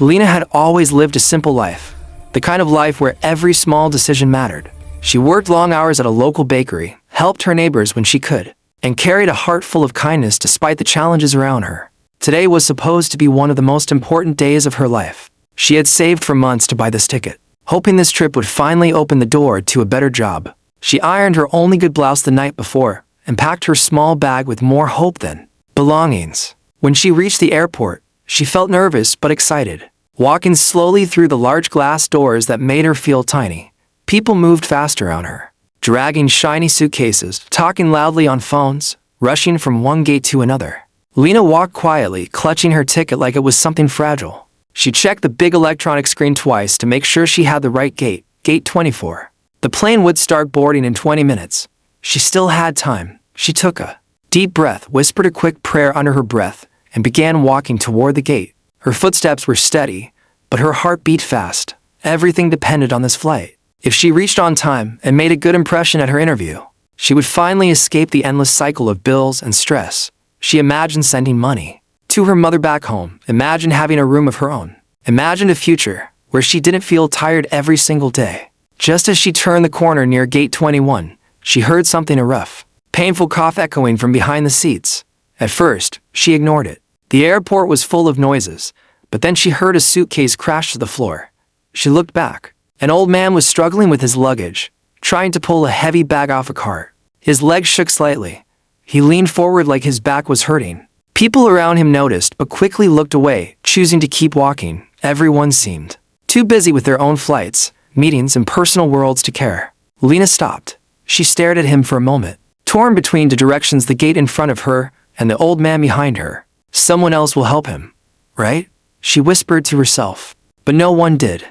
Lena had always lived a simple life, the kind of life where every small decision mattered. She worked long hours at a local bakery, helped her neighbors when she could, and carried a heart full of kindness despite the challenges around her. Today was supposed to be one of the most important days of her life. She had saved for months to buy this ticket, hoping this trip would finally open the door to a better job. She ironed her only good blouse the night before and packed her small bag with more hope than belongings. When she reached the airport, she felt nervous but excited. Walking slowly through the large glass doors that made her feel tiny, people moved fast around her, dragging shiny suitcases, talking loudly on phones, rushing from one gate to another. Lena walked quietly, clutching her ticket like it was something fragile. She checked the big electronic screen twice to make sure she had the right gate, gate 24. The plane would start boarding in 20 minutes. She still had time. She took a deep breath, whispered a quick prayer under her breath, and began walking toward the gate. Her footsteps were steady, but her heart beat fast. Everything depended on this flight. If she reached on time and made a good impression at her interview, she would finally escape the endless cycle of bills and stress. She imagined sending money to her mother back home, imagined having a room of her own, imagined a future where she didn't feel tired every single day. Just as she turned the corner near gate 21, she heard something, a rough, painful cough echoing from behind the seats. At first, she ignored it. The airport was full of noises, but then she heard a suitcase crash to the floor. She looked back. An old man was struggling with his luggage, trying to pull a heavy bag off a cart. His legs shook slightly. He leaned forward like his back was hurting. People around him noticed but quickly looked away, choosing to keep walking. Everyone seemed too busy with their own flights, meetings, and personal worlds to care. Lena stopped. She stared at him for a moment, torn between the directions, the gate in front of her and the old man behind her. Someone else will help him, right? She whispered to herself. But no one did.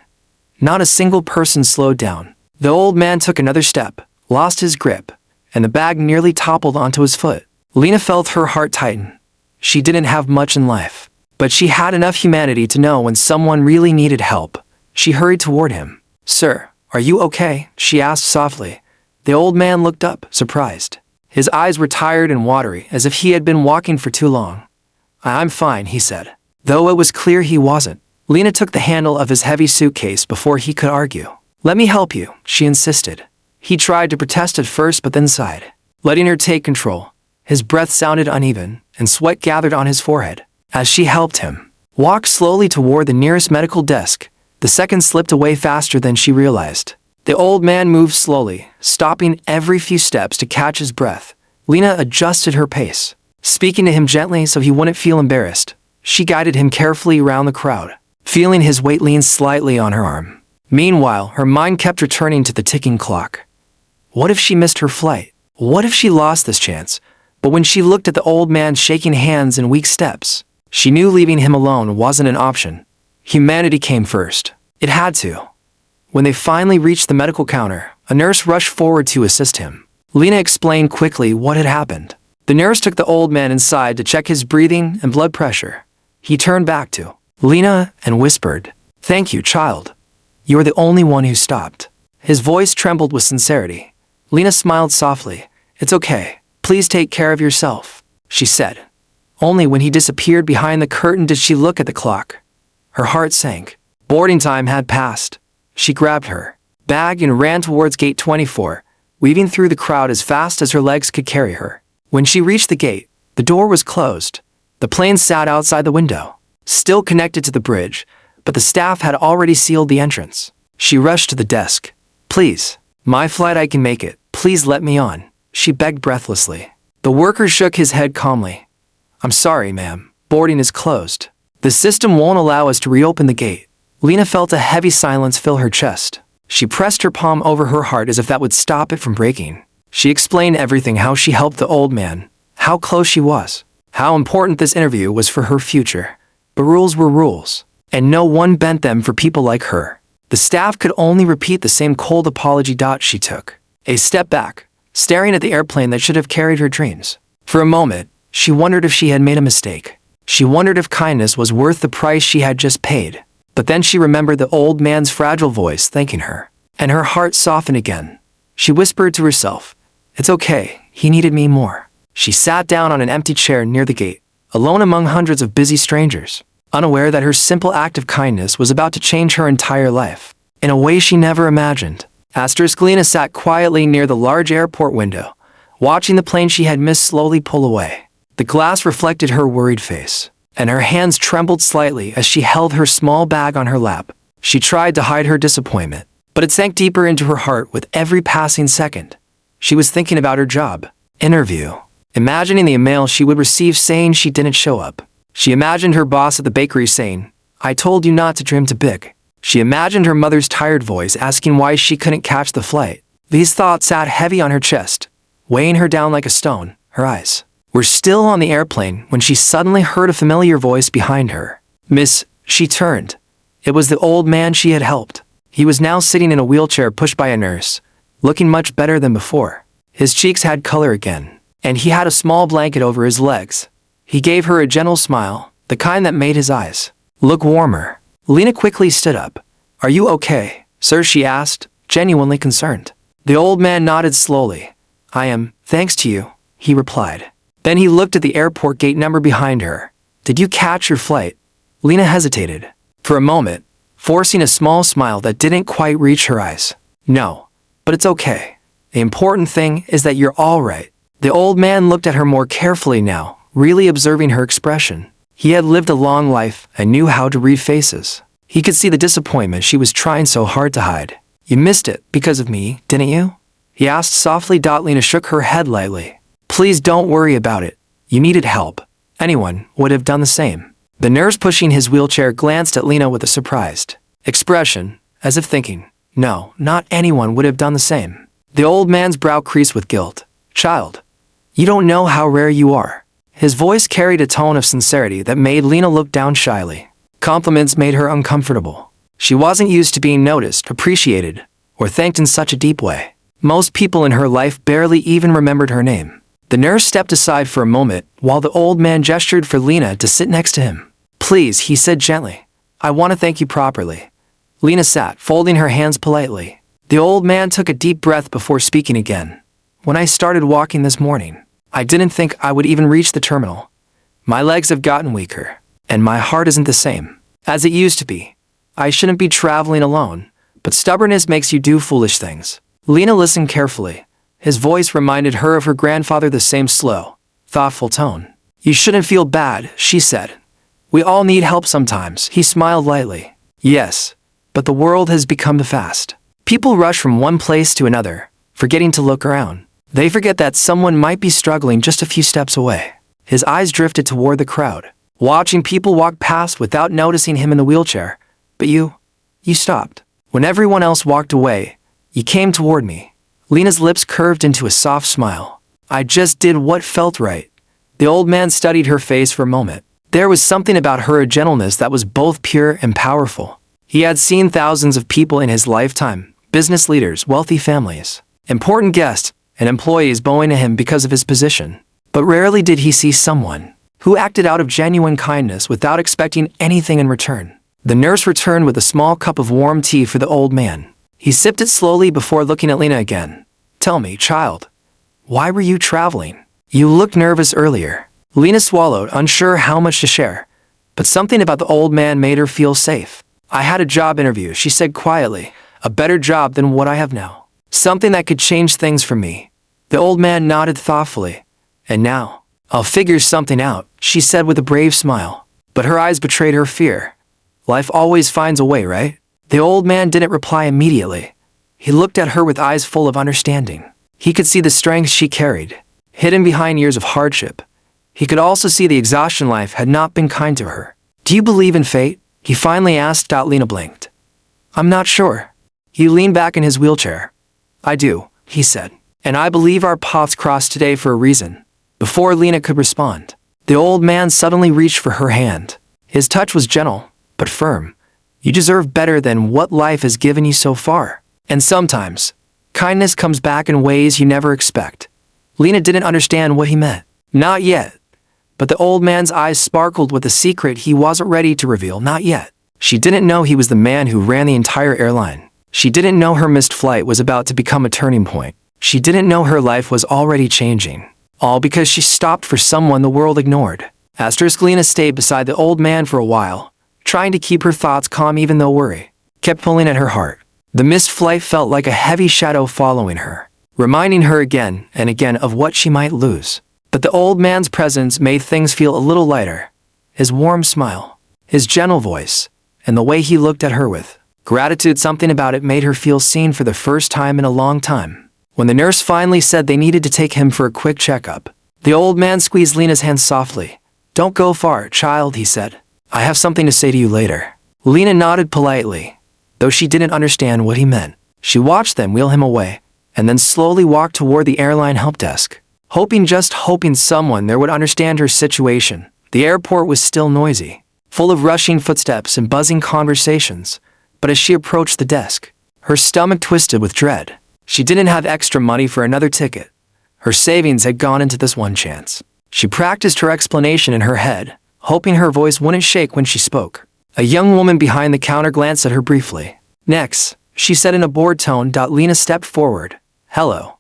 Not a single person slowed down. The old man took another step, lost his grip, and the bag nearly toppled onto his foot. Lena felt her heart tighten. She didn't have much in life, but she had enough humanity to know when someone really needed help. She hurried toward him. "Sir, are you okay?" she asked softly. The old man looked up, surprised. His eyes were tired and watery, as if he had been walking for too long. "I'm fine," he said, though it was clear he wasn't. Lena took the handle of his heavy suitcase before he could argue. "Let me help you," she insisted. He tried to protest at first but then sighed, letting her take control. His breath sounded uneven, and sweat gathered on his forehead. As she helped him walk slowly toward the nearest medical desk, the seconds slipped away faster than she realized. The old man moved slowly, stopping every few steps to catch his breath. Lena adjusted her pace, speaking to him gently so he wouldn't feel embarrassed. She guided him carefully around the crowd, feeling his weight lean slightly on her arm. Meanwhile, her mind kept returning to the ticking clock. What if she missed her flight? What if she lost this chance? But when she looked at the old man shaking hands and weak steps, she knew leaving him alone wasn't an option. Humanity came first. It had to. When they finally reached the medical counter, a nurse rushed forward to assist him. Lena explained quickly what had happened. The nurse took the old man inside to check his breathing and blood pressure. He turned back to Lena and whispered, "Thank you, child. You're the only one who stopped." His voice trembled with sincerity. Lena smiled softly. "It's okay. Please take care of yourself," she said. Only when he disappeared behind the curtain did she look at the clock. Her heart sank. Boarding time had passed. She grabbed her bag and ran towards gate 24, weaving through the crowd as fast as her legs could carry her. When she reached the gate, the door was closed. The plane sat outside the window, still connected to the bridge, but the staff had already sealed the entrance. She rushed to the desk. "Please, my flight, I can make it. Please let me on," she begged breathlessly. The worker shook his head calmly. "I'm sorry, ma'am. Boarding is closed. The system won't allow us to reopen the gate." Lena felt a heavy silence fill her chest. She pressed her palm over her heart as if that would stop it from breaking. She explained everything, how she helped the old man, how close she was, how important this interview was for her future. But rules were rules, and no one bent them for people like her. The staff could only repeat the same cold apology. She took a step back, staring at the airplane that should have carried her dreams. For a moment, she wondered if she had made a mistake. She wondered if kindness was worth the price she had just paid. But then she remembered the old man's fragile voice thanking her, and her heart softened again. She whispered to herself, "It's okay, he needed me more." She sat down on an empty chair near the gate, alone among hundreds of busy strangers. unaware that her simple act of kindness was about to change her entire life, in a way she never imagined. Lena sat quietly near the large airport window, watching the plane she had missed slowly pull away. The glass reflected her worried face, and her hands trembled slightly as she held her small bag on her lap. She tried to hide her disappointment, but it sank deeper into her heart with every passing second. She was thinking about her job interview, imagining the email she would receive saying she didn't show up. She imagined her boss at the bakery saying, "I told you not to dream too big." She imagined her mother's tired voice asking why she couldn't catch the flight. These thoughts sat heavy on her chest, weighing her down like a stone. Her eyes were still on the airplane when she suddenly heard a familiar voice behind her. "Miss," she turned. It was the old man she had helped. He was now sitting in a wheelchair pushed by a nurse, looking much better than before. His cheeks had color again, and he had a small blanket over his legs. He gave her a gentle smile, the kind that made his eyes look warmer. Lena quickly stood up. "Are you okay, sir?" she asked, genuinely concerned. The old man nodded slowly. "I am, thanks to you," he replied. Then he looked at the airport gate number behind her. "Did you catch your flight?" Lena hesitated for a moment, forcing a small smile that didn't quite reach her eyes. "No, but it's okay. The important thing is that you're all right." The old man looked at her more carefully now, really observing her expression. He had lived a long life and knew how to read faces. He could see the disappointment she was trying so hard to hide. "You missed it because of me, didn't you?" he asked softly. Lena shook her head lightly. "Please don't worry about it. You needed help. Anyone would have done the same." The nurse pushing his wheelchair glanced at Lena with a surprised expression, as if thinking, "No, not anyone would have done the same." The old man's brow creased with guilt. "Child, you don't know how rare you are." His voice carried a tone of sincerity that made Lena look down shyly. Compliments made her uncomfortable. She wasn't used to being noticed, appreciated, or thanked in such a deep way. Most people in her life barely even remembered her name. The nurse stepped aside for a moment while the old man gestured for Lena to sit next to him. "Please," he said gently. "I want to thank you properly." Lena sat, folding her hands politely. The old man took a deep breath before speaking again. "When I started walking this morning, I didn't think I would even reach the terminal. My legs have gotten weaker, and my heart isn't the same as it used to be. I shouldn't be traveling alone, but stubbornness makes you do foolish things." Lena listened carefully. His voice reminded her of her grandfather, the same slow, thoughtful tone. "You shouldn't feel bad," she said. "We all need help sometimes." He smiled lightly. "Yes, but the world has become fast. People rush from one place to another, forgetting to look around. They forget that someone might be struggling just a few steps away." His eyes drifted toward the crowd, watching people walk past without noticing him in the wheelchair. "But you stopped. When everyone else walked away, you came toward me." Lena's lips curved into a soft smile. "I just did what felt right." The old man studied her face for a moment. There was something about her, a gentleness that was both pure and powerful. He had seen thousands of people in his lifetime, business leaders, wealthy families, important guests, and employees bowing to him because of his position. But rarely did he see someone who acted out of genuine kindness without expecting anything in return. The nurse returned with a small cup of warm tea for the old man. He sipped it slowly before looking at Lena again. "Tell me, child, why were you traveling? You looked nervous earlier." Lena swallowed, unsure how much to share, but something about the old man made her feel safe. "I had a job interview," she said quietly. "A better job than what I have now. Something that could change things for me." The old man nodded thoughtfully. "And now, I'll figure something out," she said with a brave smile. But her eyes betrayed her fear. "Life always finds a way, right?" The old man didn't reply immediately. He looked at her with eyes full of understanding. He could see the strength she carried, hidden behind years of hardship. He could also see the exhaustion life had not been kind to her. "Do you believe in fate?" he finally asked. Lena blinked. "I'm not sure." He leaned back in his wheelchair. "I do," he said. "And I believe our paths crossed today for a reason." Before Lena could respond, the old man suddenly reached for her hand. His touch was gentle, but firm. "You deserve better than what life has given you so far. And sometimes, kindness comes back in ways you never expect." Lena didn't understand what he meant. Not yet. But the old man's eyes sparkled with a secret he wasn't ready to reveal. Not yet. She didn't know he was the man who ran the entire airline. She didn't know her missed flight was about to become a turning point. She didn't know her life was already changing. All because she stopped for someone the world ignored. Asterisk Lena stayed beside the old man for a while, trying to keep her thoughts calm even though worry kept pulling at her heart. The missed flight felt like a heavy shadow following her, reminding her again and again of what she might lose. But the old man's presence made things feel a little lighter. His warm smile, his gentle voice, and the way he looked at her with gratitude, something about it made her feel seen for the first time in a long time. When the nurse finally said they needed to take him for a quick checkup, the old man squeezed Lena's hand softly. "Don't go far, child," he said. "I have something to say to you later." Lena nodded politely, though she didn't understand what he meant. She watched them wheel him away, and then slowly walked toward the airline help desk, hoping someone there would understand her situation. The airport was still noisy, full of rushing footsteps and buzzing conversations, but as she approached the desk, her stomach twisted with dread. She didn't have extra money for another ticket. Her savings had gone into this one chance. She practiced her explanation in her head, hoping her voice wouldn't shake when she spoke. A young woman behind the counter glanced at her briefly. "Next," she said in a bored tone. Lena stepped forward. "Hello.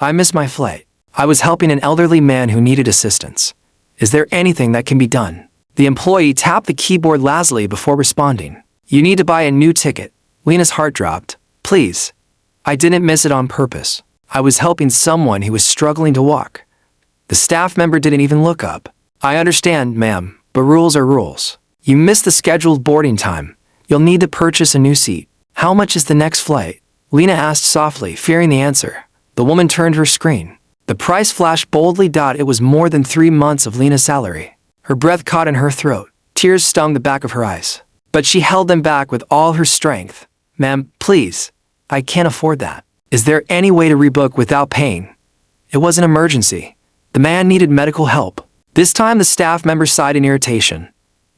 I missed my flight. I was helping an elderly man who needed assistance. Is there anything that can be done?" The employee tapped the keyboard lazily before responding. "You need to buy a new ticket." Lena's heart dropped. "Please. I didn't miss it on purpose. I was helping someone who was struggling to walk." The staff member didn't even look up. "I understand, ma'am, but rules are rules. You missed the scheduled boarding time. You'll need to purchase a new seat." "How much is the next flight?" Lena asked softly, fearing the answer. The woman turned her screen. The price flashed boldly. It was more than 3 months of Lena's salary. Her breath caught in her throat. Tears stung the back of her eyes. But she held them back with all her strength. "Ma'am, please. I can't afford that. Is there any way to rebook without paying?" It was an emergency. The man needed medical help. This time the staff member sighed in irritation.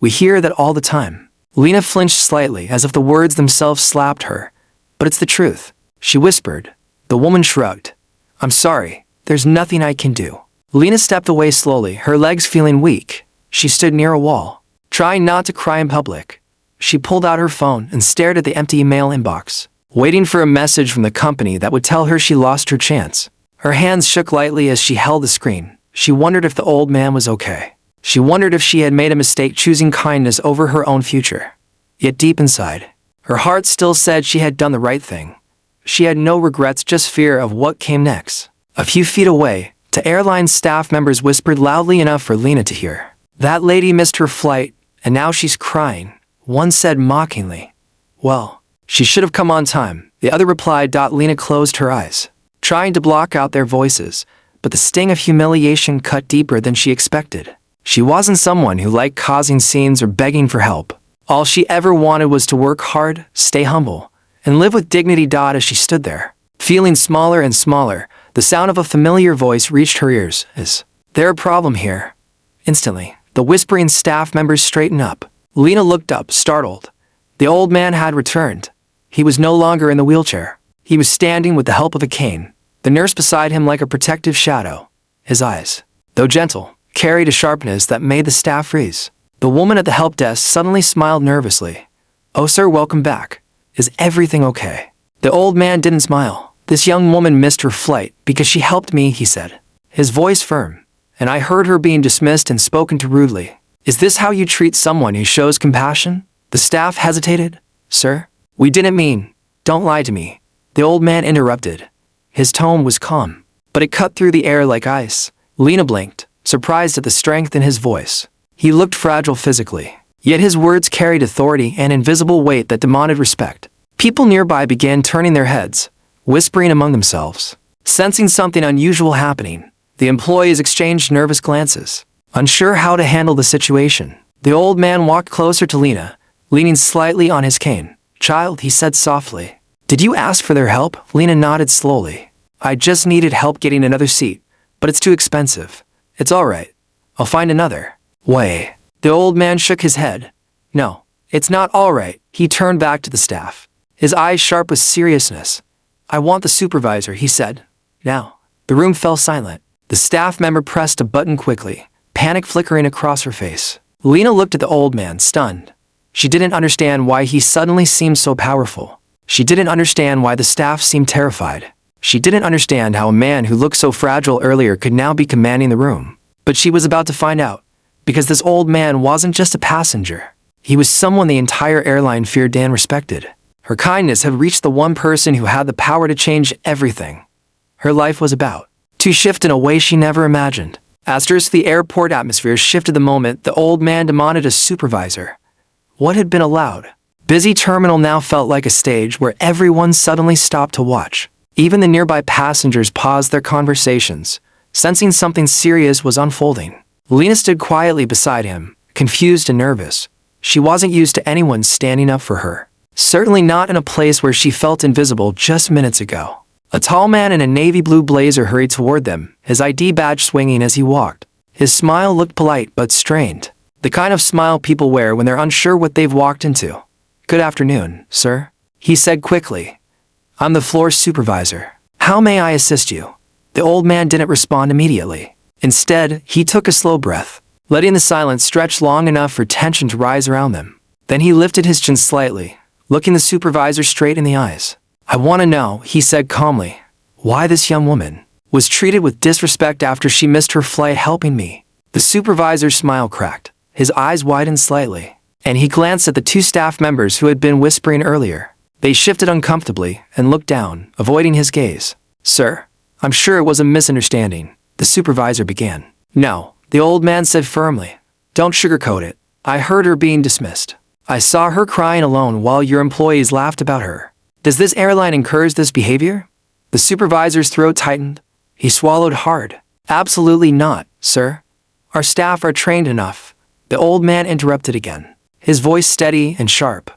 "We hear that all the time." Lena flinched slightly as if the words themselves slapped her. "But it's the truth," she whispered. The woman shrugged. "I'm sorry. There's nothing I can do." Lena stepped away slowly, her legs feeling weak. She stood near a wall, trying not to cry in public. She pulled out her phone and stared at the empty email inbox, waiting for a message from the company that would tell her she lost her chance. Her hands shook lightly as she held the screen. She wondered if the old man was okay. She wondered if she had made a mistake choosing kindness over her own future. Yet deep inside, her heart still said she had done the right thing. She had no regrets, just fear of what came next. A few feet away, two airline staff members whispered loudly enough for Lena to hear. "That lady missed her flight, and now she's crying," one said mockingly. "Well, she should have come on time," the other replied. Lena closed her eyes, trying to block out their voices, but the sting of humiliation cut deeper than she expected. She wasn't someone who liked causing scenes or begging for help. All she ever wanted was to work hard, stay humble, and live with dignity. As she stood there, feeling smaller and smaller, the sound of a familiar voice reached her ears. "Is there a problem here?" Instantly, the whispering staff members straightened up. Lena looked up, startled. The old man had returned. He was no longer in the wheelchair. He was standing with the help of a cane, the nurse beside him like a protective shadow. His eyes, though gentle, carried a sharpness that made the staff freeze. The woman at the help desk suddenly smiled nervously. "Oh, sir, welcome back. Is everything okay?" The old man didn't smile. "This young woman missed her flight because she helped me," he said, his voice firm. "And I heard her being dismissed and spoken to rudely. Is this how you treat someone who shows compassion?" The staff hesitated. "Sir, we didn't mean." "Don't lie to me," the old man interrupted. His tone was calm, but it cut through the air like ice. Lena blinked, surprised at the strength in his voice. He looked fragile physically, yet his words carried authority and invisible weight that demanded respect. People nearby began turning their heads, whispering among themselves. Sensing something unusual happening, the employees exchanged nervous glances, unsure how to handle the situation. The old man walked closer to Lena, leaning slightly on his cane. "Child," he said softly. "Did you ask for their help?" Lena nodded slowly. "I just needed help getting another seat, but it's too expensive." "It's all right. I'll find another." "Wait." The old man shook his head. "No, it's not all right." He turned back to the staff, his eyes sharp with seriousness. "I want the supervisor," he said. Now, the room fell silent. The staff member pressed a button quickly, panic flickering across her face. Lena looked at the old man, stunned. She didn't understand why he suddenly seemed so powerful. She didn't understand why the staff seemed terrified. She didn't understand how a man who looked so fragile earlier could now be commanding the room. But she was about to find out, Because this old man wasn't just a passenger. He was someone the entire airline feared and respected. Her kindness had reached the one person who had the power to change everything. Her life was about to shift in a way she never imagined. The airport atmosphere shifted the moment the old man demanded a supervisor. What had been a loud, busy terminal now felt like a stage where everyone suddenly stopped to watch. Even the nearby passengers paused their conversations, sensing something serious was unfolding. Lena stood quietly beside him, confused and nervous. She wasn't used to anyone standing up for her. Certainly not in a place where she felt invisible just minutes ago. A tall man in a navy blue blazer hurried toward them, his ID badge swinging as he walked. His smile looked polite but strained. The kind of smile people wear when they're unsure what they've walked into. "Good afternoon, sir," he said quickly. "I'm the floor supervisor. How may I assist you?" The old man didn't respond immediately. Instead, he took a slow breath, letting the silence stretch long enough for tension to rise around them. Then he lifted his chin slightly, looking the supervisor straight in the eyes. "I want to know," he said calmly, "why this young woman was treated with disrespect after she missed her flight helping me." The supervisor's smile cracked, his eyes widened slightly, and he glanced at the two staff members who had been whispering earlier. They shifted uncomfortably and looked down, avoiding his gaze. "Sir, I'm sure it was a misunderstanding," the supervisor began. "No," the old man said firmly. "Don't sugarcoat it. I heard her being dismissed. I saw her crying alone while your employees laughed about her. Does this airline encourage this behavior?" The supervisor's throat tightened. He swallowed hard. "Absolutely not, sir. Our staff are trained enough." The old man interrupted again, his voice steady and sharp.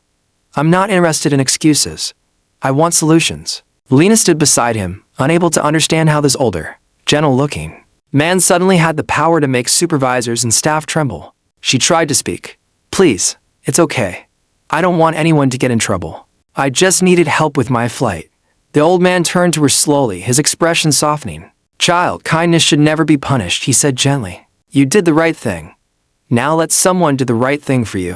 "I'm not interested in excuses. I want solutions." Lena stood beside him, unable to understand how this older, gentle-looking man suddenly had the power to make supervisors and staff tremble. She tried to speak. "Please, it's okay. I don't want anyone to get in trouble. I just needed help with my flight." The old man turned to her slowly, his expression softening. "Child, kindness should never be punished," he said gently. "You did the right thing. Now let someone do the right thing for you."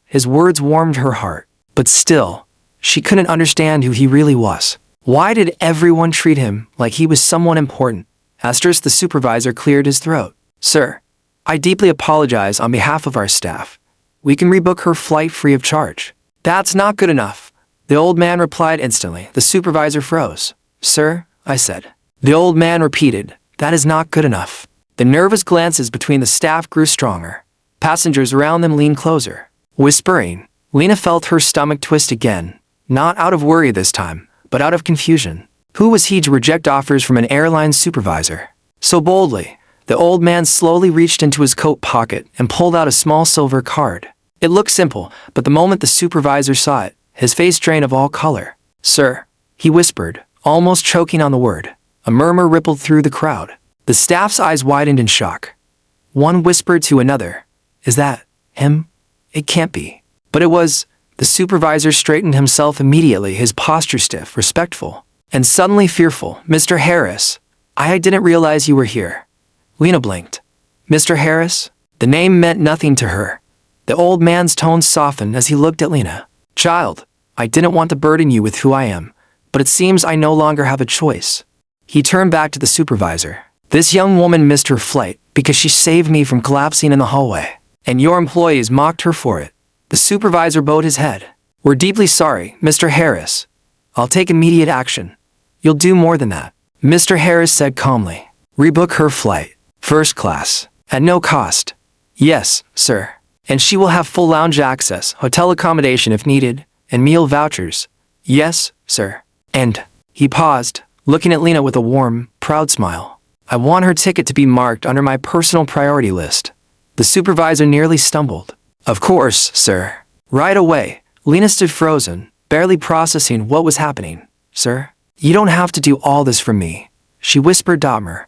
His words warmed her heart, but still, she couldn't understand who he really was. Why did everyone treat him like he was someone important? The supervisor cleared his throat. "Sir, I deeply apologize on behalf of our staff. We can rebook her flight free of charge." "That's not good enough," the old man replied instantly. The supervisor froze. "Sir," I said. The old man repeated, "That is not good enough." The nervous glances between the staff grew stronger. Passengers around them leaned closer, whispering. Lena felt her stomach twist again, not out of worry this time, but out of confusion. Who was he to reject offers from an airline supervisor so boldly? The old man slowly reached into his coat pocket and pulled out a small silver card. It looked simple, but the moment the supervisor saw it, his face drained of all color. "Sir," he whispered, almost choking on the word. A murmur rippled through the crowd. The staff's eyes widened in shock. One whispered to another, "Is that him? It can't be." But it was. The supervisor straightened himself immediately, his posture stiff, respectful, and suddenly fearful. "Mr. Harris, I didn't realize you were here." Lena blinked. "Mr. Harris?" The name meant nothing to her. The old man's tone softened as he looked at Lena. "Child, I didn't want to burden you with who I am, but it seems I no longer have a choice." He turned back to the supervisor. "This young woman missed her flight because she saved me from collapsing in the hallway, and your employees mocked her for it." The supervisor bowed his head. "We're deeply sorry, Mr. Harris. I'll take immediate action." "You'll do more than that," Mr. Harris said calmly. "Rebook her flight, first class, at no cost." "Yes, sir. And she will have full lounge access, hotel accommodation if needed, and meal vouchers." "Yes, sir. And," he paused, looking at Lena with a warm, proud smile, "I want her ticket to be marked under my personal priority list." The supervisor nearly stumbled. "Of course, sir." Right away, Lena stood frozen, barely processing what was happening. "Sir, you don't have to do all this for me," she whispered Dahmer.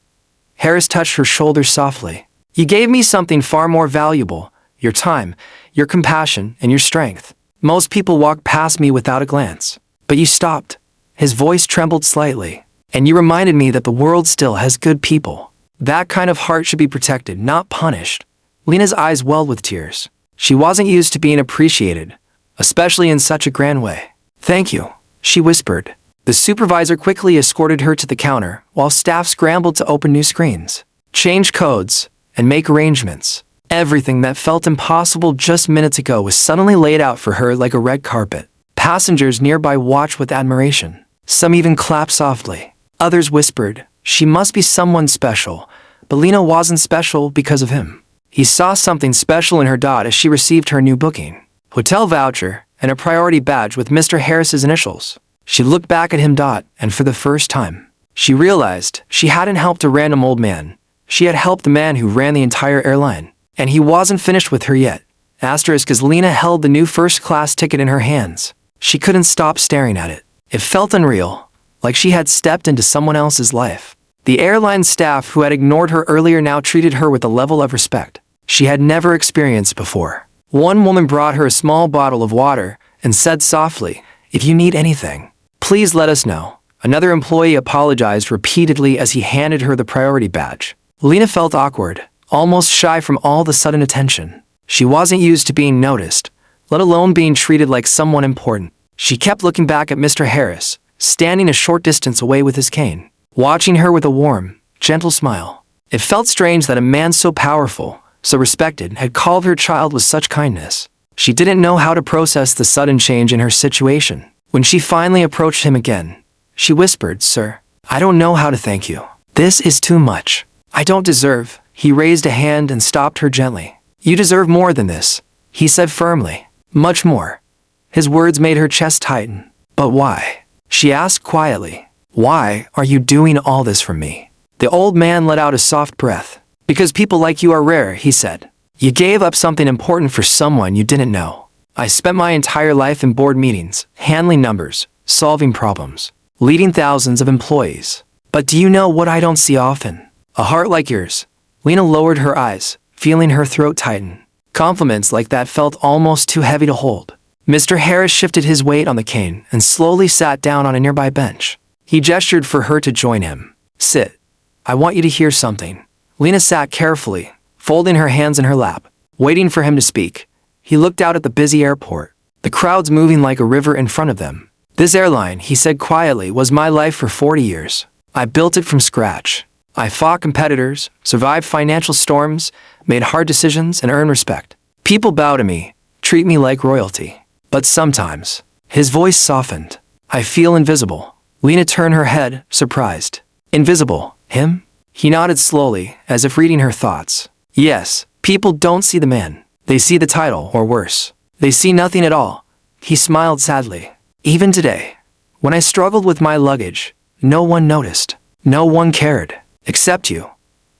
Harris touched her shoulder softly. "You gave me something far more valuable, your time, your compassion, and your strength. Most people walk past me without a glance. But you stopped." His voice trembled slightly. "And you reminded me that the world still has good people. That kind of heart should be protected, not punished." Lena's eyes welled with tears. She wasn't used to being appreciated, especially in such a grand way. "Thank you," she whispered. The supervisor quickly escorted her to the counter, while staff scrambled to open new screens, change codes, and make arrangements. Everything that felt impossible just minutes ago was suddenly laid out for her like a red carpet. Passengers nearby watched with admiration. Some even clapped softly. Others whispered, "She must be someone special." But Lena wasn't special because of him. He saw something special in her as she received her new booking. Hotel voucher and a priority badge with Mr. Harris's initials. She looked back at him and for the first time, she realized she hadn't helped a random old man. She had helped the man who ran the entire airline. And he wasn't finished with her yet. Asterisk as Lena held the new first-class ticket in her hands. She couldn't stop staring at it. It felt unreal, like she had stepped into someone else's life. The airline staff who had ignored her earlier now treated her with a level of respect she had never experienced before. One woman brought her a small bottle of water and said softly, "If you need anything, please let us know." Another employee apologized repeatedly as he handed her the priority badge. Lena felt awkward, almost shy from all the sudden attention. She wasn't used to being noticed, let alone being treated like someone important. She kept looking back at Mr. Harris, standing a short distance away with his cane, watching her with a warm, gentle smile. It felt strange that a man so powerful, so respected, had called her child with such kindness. She didn't know how to process the sudden change in her situation. When she finally approached him again, she whispered, "Sir, I don't know how to thank you. This is too much. I don't deserve." He raised a hand and stopped her gently. "You deserve more than this," he said firmly. "Much more." His words made her chest tighten. "But why?" she asked quietly. "Why are you doing all this for me?" The old man let out a soft breath. "Because people like you are rare," he said. "You gave up something important for someone you didn't know. I spent my entire life in board meetings, handling numbers, solving problems, leading thousands of employees. But do you know what I don't see often? A heart like yours." Lena lowered her eyes, feeling her throat tighten. Compliments like that felt almost too heavy to hold. Mr. Harris shifted his weight on the cane and slowly sat down on a nearby bench. He gestured for her to join him. "Sit. I want you to hear something." Lena sat carefully, folding her hands in her lap, waiting for him to speak. He looked out at the busy airport, the crowds moving like a river in front of them. "This airline," he said quietly, "was my life for 40 years. I built it from scratch. I fought competitors, survived financial storms, made hard decisions, and earned respect. People bow to me, treat me like royalty. But sometimes," his voice softened, "I feel invisible." Lena turned her head, surprised. "Invisible? Him?" He nodded slowly, as if reading her thoughts. "Yes, people don't see the man. They see the title, or worse. They see nothing at all." He smiled sadly. "Even today, when I struggled with my luggage, no one noticed. No one cared. Except you."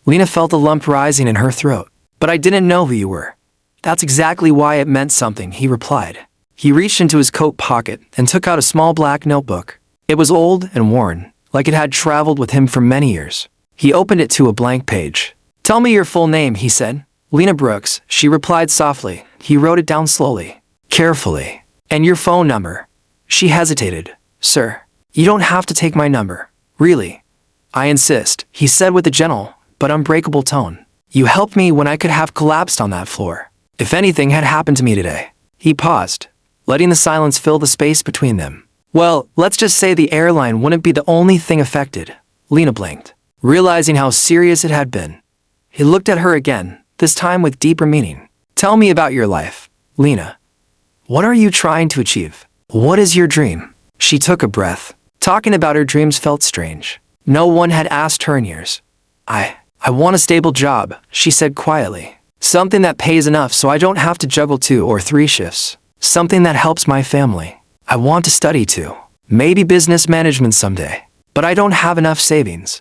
Lena felt a lump rising in her throat. "But I didn't know who you were." "That's exactly why it meant something," he replied. He reached into his coat pocket and took out a small black notebook. It was old and worn, like it had traveled with him for many years. He opened it to a blank page. "Tell me your full name," he said. "Lena Brooks," she replied softly. He wrote it down slowly, carefully. "And your phone number?" She hesitated. "Sir, you don't have to take my number. Really. I insist," he said with a gentle but unbreakable tone. "You helped me when I could have collapsed on that floor. If anything had happened to me today." He paused, letting the silence fill the space between them. "Well, let's just say the airline wouldn't be the only thing affected." Lena blinked, realizing how serious it had been. He looked at her again, this time with deeper meaning. "Tell me about your life, Lena. What are you trying to achieve? What is your dream?" She took a breath. Talking about her dreams felt strange. No one had asked her in years. I want a stable job," she said quietly. "Something that pays enough so I don't have to juggle 2 or 3 shifts. Something that helps my family. I want to study too. Maybe business management someday. But I don't have enough savings."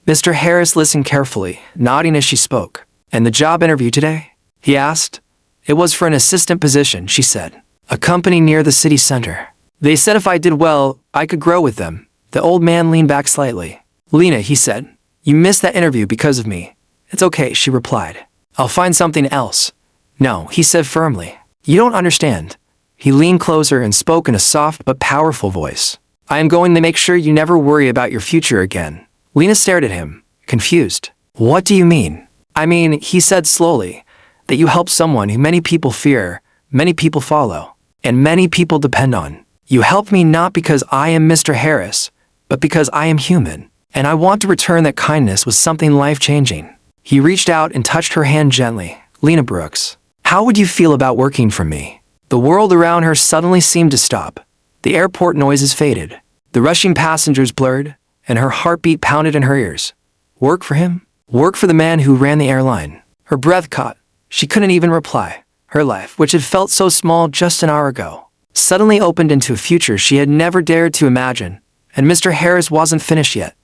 Mr. Harris listened carefully, nodding as she spoke. "And the job interview today?" he asked. "It was for an assistant position," she said. "A company near the city center. They said if I did well, I could grow with them." The old man leaned back slightly. "Lena," he said, "you missed that interview because of me." "It's okay," she replied. "I'll find something else." "No," he said firmly. "You don't understand." He leaned closer and spoke in a soft but powerful voice. "I am going to make sure you never worry about your future again." Lena stared at him, confused. "What do you mean?" "I mean," he said slowly, "that you help someone who many people fear, many people follow, and many people depend on. You helped me not because I am Mr. Harris, but because I am human. And I want to return that kindness with something life-changing." He reached out and touched her hand gently, Lena Brooks, how would you feel about working for me? The world around her suddenly seemed to stop. The airport noises faded. The rushing passengers blurred, and her heartbeat pounded in her ears. Work for him? Work for the man who ran the airline. Her breath caught. She couldn't even reply. Her life, which had felt so small just an hour ago, suddenly opened into a future she had never dared to imagine. And Mr. Harris wasn't finished yet.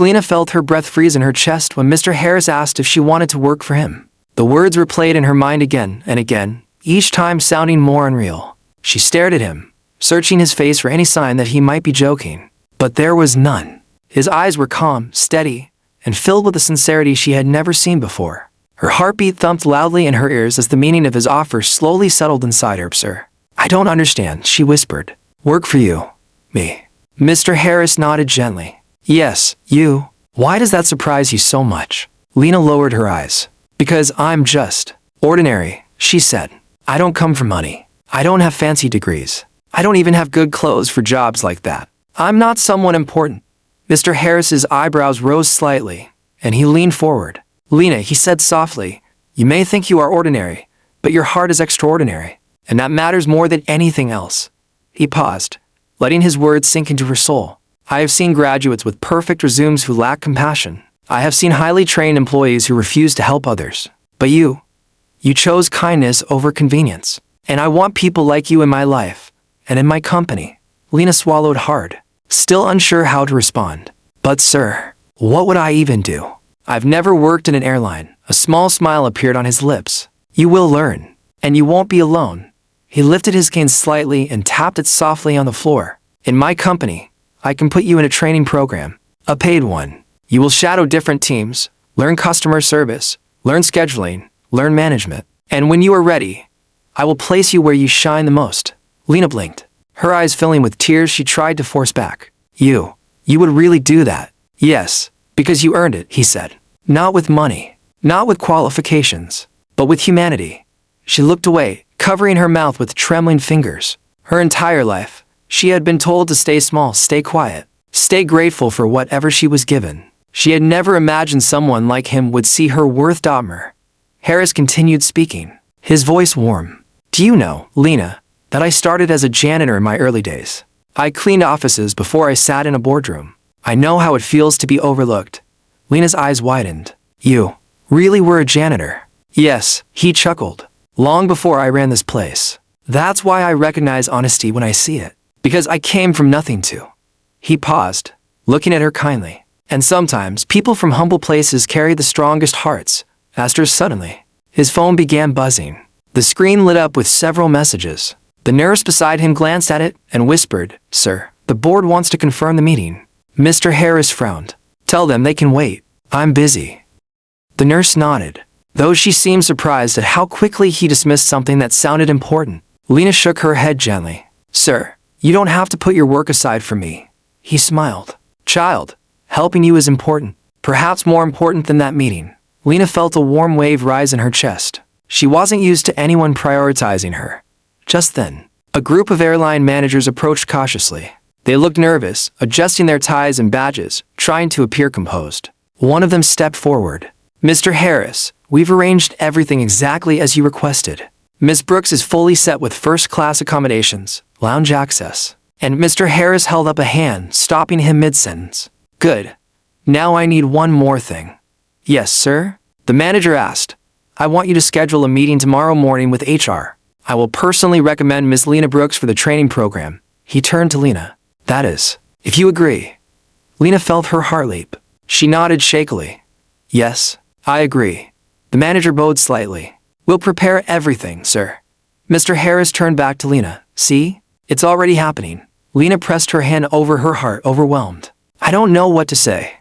Lena felt her breath freeze in her chest when Mr. Harris asked if she wanted to work for him. The words replayed in her mind again and again, each time sounding more unreal. She stared at him, searching his face for any sign that he might be joking. But there was none. His eyes were calm, steady, and filled with a sincerity she had never seen before. Her heartbeat thumped loudly in her ears as the meaning of his offer slowly settled inside her. Sir, I don't understand, she whispered. Work for you. Me. Mr. Harris nodded gently. Yes, you. Why does that surprise you so much? Lena lowered her eyes. Because I'm just ordinary, she said. I don't come from money. I don't have fancy degrees. I don't even have good clothes for jobs like that. I'm not someone important. Mr. Harris's eyebrows rose slightly, and he leaned forward. Lena, he said softly, you may think you are ordinary, but your heart is extraordinary, and that matters more than anything else. He paused, letting his words sink into her soul. I have seen graduates with perfect resumes who lack compassion. I have seen highly trained employees who refuse to help others. But you chose kindness over convenience. And I want people like you in my life, and in my company. Lena swallowed hard, still unsure how to respond. But sir, what would I even do? I've never worked in an airline. A small smile appeared on his lips. You will learn, and you won't be alone. He lifted his cane slightly and tapped it softly on the floor. In my company, I can put you in a training program, a paid one. You will shadow different teams, learn customer service, learn scheduling, learn management. And when you are ready, I will place you where you shine the most. Lena blinked, her eyes filling with tears she tried to force back. You would really do that? Yes, because you earned it, he said. Not with money, not with qualifications, but with humanity. She looked away, covering her mouth with trembling fingers. Her entire life, she had been told to stay small, stay quiet, stay grateful for whatever she was given. She had never imagined someone like him would see her worth. Harris continued speaking, his voice warm. Do you know, Lena, that I started as a janitor in my early days? I cleaned offices before I sat in a boardroom. I know how it feels to be overlooked. Lena's eyes widened. You really were a janitor? Yes, he chuckled. Long before I ran this place. That's why I recognize honesty when I see it. Because I came from nothing to. He paused, looking at her kindly. And sometimes people from humble places carry the strongest hearts. Asked her suddenly. His phone began buzzing. The screen lit up with several messages. The nurse beside him glanced at it and whispered, Sir, the board wants to confirm the meeting. Mr. Harris frowned. Tell them they can wait. I'm busy. The nurse nodded, though she seemed surprised at how quickly he dismissed something that sounded important. Lena shook her head gently. Sir, you don't have to put your work aside for me. He smiled. Child, helping you is important. Perhaps more important than that meeting. Lena felt a warm wave rise in her chest. She wasn't used to anyone prioritizing her. Just then, a group of airline managers approached cautiously. They looked nervous, adjusting their ties and badges, trying to appear composed. One of them stepped forward. Mr. Harris, we've arranged everything exactly as you requested. Ms. Brooks is fully set with first-class accommodations, lounge access. And Mr. Harris held up a hand, stopping him mid-sentence. Good. Now I need one more thing. Yes, sir? The manager asked. I want you to schedule a meeting tomorrow morning with HR. I will personally recommend Ms. Lena Brooks for the training program. He turned to Lena. That is, if you agree. Lena felt her heart leap. She nodded shakily. Yes, I agree. The manager bowed slightly. We'll prepare everything, sir. Mr. Harris turned back to Lena. See? It's already happening. Lena pressed her hand over her heart, overwhelmed. I don't know what to say.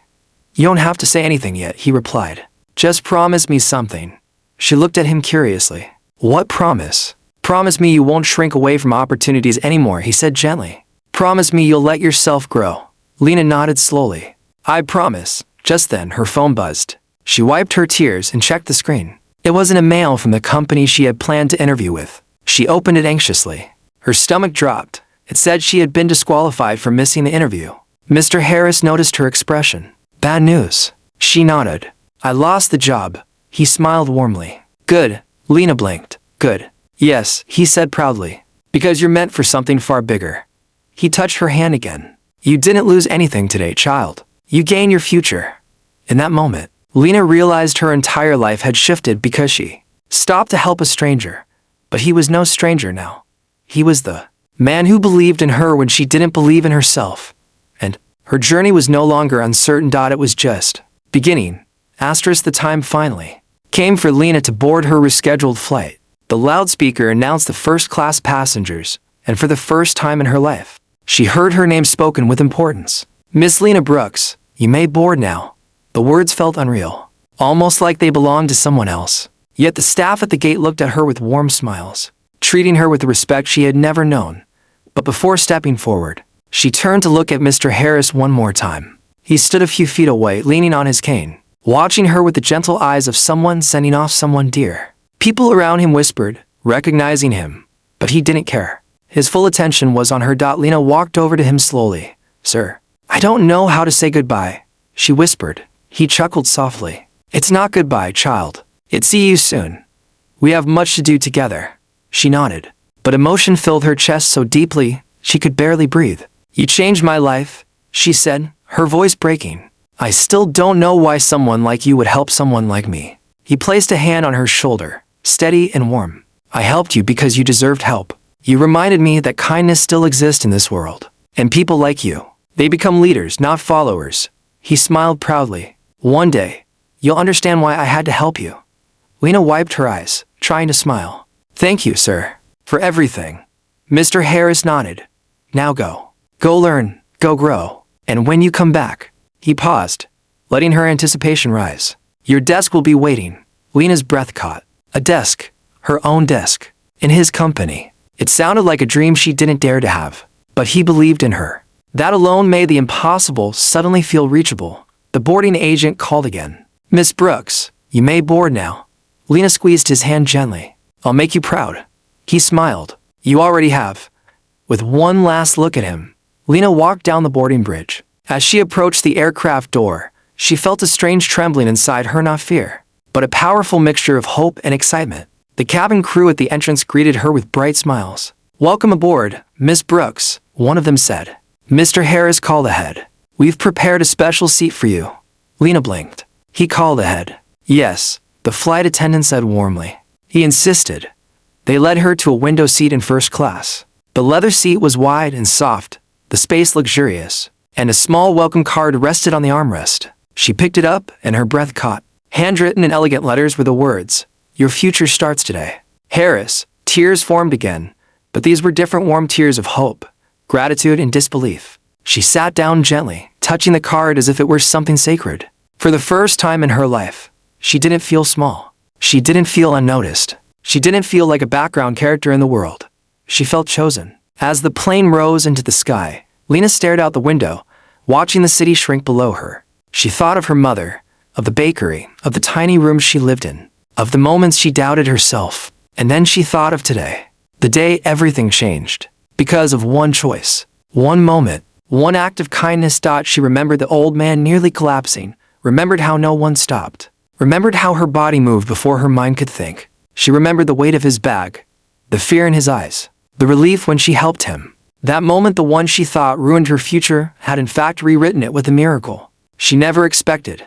You don't have to say anything yet, he replied. Just promise me something. She looked at him curiously. What promise? Promise me you won't shrink away from opportunities anymore, he said gently. Promise me you'll let yourself grow. Lena nodded slowly. I promise. Just then, her phone buzzed. She wiped her tears and checked the screen. It wasn't a mail from the company she had planned to interview with. She opened it anxiously. Her stomach dropped. It said she had been disqualified for missing the interview. Mr. Harris noticed her expression. Bad news. She nodded. I lost the job. He smiled warmly. Good. Lena blinked. Good. Yes, he said proudly. Because you're meant for something far bigger. He touched her hand again. You didn't lose anything today, child. You gain your future. In that moment, Lena realized her entire life had shifted because she stopped to help a stranger. But he was no stranger now. He was the man who believed in her when she didn't believe in herself. And her journey was no longer uncertain. It was just beginning. The time finally came for Lena to board her rescheduled flight. The loudspeaker announced the first-class passengers, and for the first time in her life, she heard her name spoken with importance. Miss Lena Brooks, you may board now. The words felt unreal, almost like they belonged to someone else. Yet the staff at the gate looked at her with warm smiles, treating her with the respect she had never known. But before stepping forward, she turned to look at Mr. Harris one more time. He stood a few feet away, leaning on his cane, watching her with the gentle eyes of someone sending off someone dear. People around him whispered, recognizing him, but he didn't care. His full attention was on her. Lena walked over to him slowly. Sir, I don't know how to say goodbye, she whispered. He chuckled softly. It's not goodbye, child. It's see you soon. We have much to do together. She nodded, but emotion filled her chest so deeply she could barely breathe. You changed my life, she said, her voice breaking. I still don't know why someone like you would help someone like me. He placed a hand on her shoulder, steady and warm. I helped you because you deserved help. You reminded me that kindness still exists in this world. And people like you, they become leaders, not followers. He smiled proudly. One day, you'll understand why I had to help you. Lena wiped her eyes, trying to smile. Thank you, sir, for everything. Mr. Harris nodded. Now go. Go learn, go grow. And when you come back, he paused, letting her anticipation rise. Your desk will be waiting. Lena's breath caught. A desk, her own desk, in his company. It sounded like a dream she didn't dare to have, but he believed in her. That alone made the impossible suddenly feel reachable. The boarding agent called again. Miss Brooks, you may board now. Lena squeezed his hand gently. I'll make you proud. He smiled. You already have. With one last look at him, Lena walked down the boarding bridge. As she approached the aircraft door, she felt a strange trembling inside her, not fear, but a powerful mixture of hope and excitement. The cabin crew at the entrance greeted her with bright smiles. Welcome aboard, Miss Brooks, one of them said. Mr. Harris called ahead. We've prepared a special seat for you. Lena blinked. He called ahead. Yes, the flight attendant said warmly. He insisted. They led her to a window seat in first class. The leather seat was wide and soft, the space luxurious, and a small welcome card rested on the armrest. She picked it up and her breath caught. Handwritten in elegant letters were the words, Your future starts today. Harris. Tears formed again, but these were different, warm tears of hope, gratitude, and disbelief. She sat down gently, touching the card as if it were something sacred. For the first time in her life, she didn't feel small. She didn't feel unnoticed. She didn't feel like a background character in the world. She felt chosen. As the plane rose into the sky, Lena stared out the window, watching the city shrink below her. She thought of her mother, of the bakery, of the tiny room she lived in, of the moments she doubted herself. And then she thought of today, the day everything changed. Because of one choice, one moment, one act of kindness. She remembered the old man nearly collapsing, remembered how no one stopped, remembered how her body moved before her mind could think. She remembered the weight of his bag, the fear in his eyes, the relief when she helped him. That moment, the one she thought ruined her future, had in fact rewritten it with a miracle she never expected.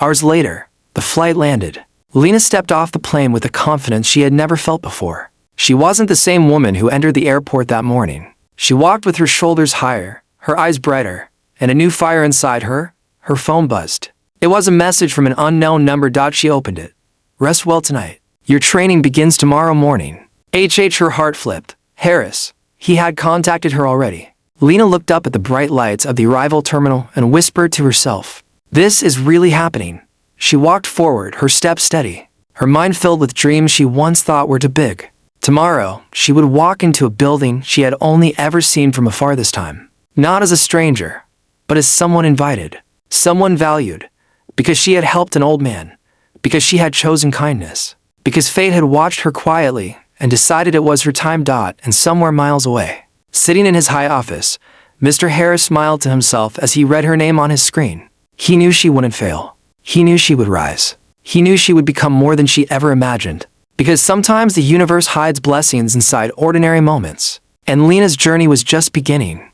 Hours later, the flight landed. Lena stepped off the plane with a confidence she had never felt before. She wasn't the same woman who entered the airport that morning. She walked with her shoulders higher, her eyes brighter, and a new fire inside her. Her phone buzzed. It was a message from an unknown number. She opened it. Rest well tonight. Your training begins tomorrow morning. Her heart flipped. Harris. He had contacted her already. Lena looked up at the bright lights of the arrival terminal and whispered to herself, this is really happening. She walked forward, her steps steady, her mind filled with dreams she once thought were too big. Tomorrow, she would walk into a building she had only ever seen from afar this time. Not as a stranger, but as someone invited, someone valued, because she had helped an old man, because she had chosen kindness, because fate had watched her quietly and decided it was her time. And somewhere miles away, sitting in his high office, Mr. Harris smiled to himself as he read her name on his screen. He knew she wouldn't fail. He knew she would rise. He knew she would become more than she ever imagined. Because sometimes the universe hides blessings inside ordinary moments. And Lena's journey was just beginning.